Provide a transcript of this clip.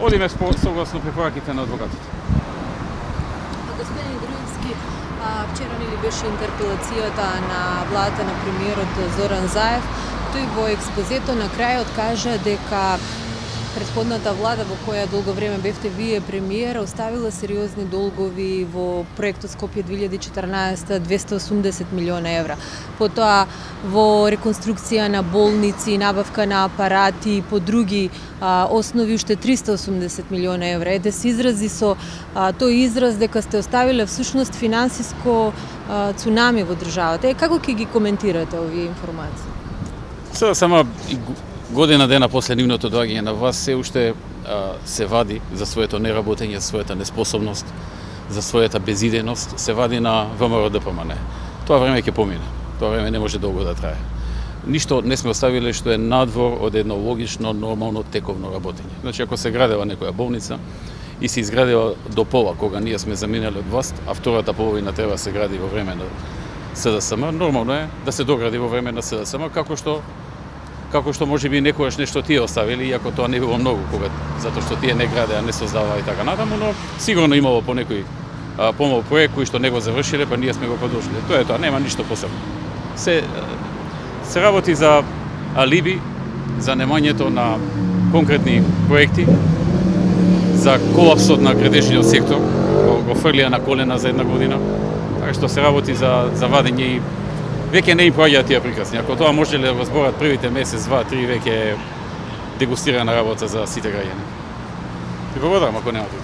одиме согласно препораките на адвокатите. Господин Груевски, вчера нели беше интерпелацијата на владата на премиерот Зоран Заев. Тој во експозето на крајот кажа дека претходната влада во која долго време бевте вие премиер оставила сериозни долгови во проектот Скопје 2014 280 милиона евра. Потоа во реконструкција на болници, набавка на апарати и по други основи уште 380 милиона евра. Еде се изрази со тој израз дека сте оставиле всушност финансиско цунами во државата. Како ќе ги коментирате овие информации? Сега само година дена после нивното доаѓање на власт се уште се вади за своето неработење, својата неспособност, за својата безидејност, се вади на ВМРО ДПМН. Тоа време ќе помине. Тоа време не може долго да трае. Ништо не сме оставиле што е надвор од едно логично, нормално, тековно работење. Значи, ако се градела некоја болница и се изградила до пола кога ние сме заминали од власт, а втората половина треба да се гради во време на СДСМ, нормално е да се догради во време на СДСМ, како што може би некогаш нешто тие оставили, иако тоа не било многу, затоа што тие не градеа, не создаваа и така натаму, но сигурно имало по некој помал проект кој што не го завршиле, па ние сме го продолжили. Тоа е тоа, нема ништо посебно. Се работи за алиби, за немањето на конкретни проекти, за колапсот на градежниот сектор, го фрлија на колена за една година, така што се работи за вадење и веќе не им проаѓаат тие приказни. Ако тоа можеле да го зборат првите месец, 2-3, веќе е дегустирана работа за сите граѓани. И благодарам ако нема да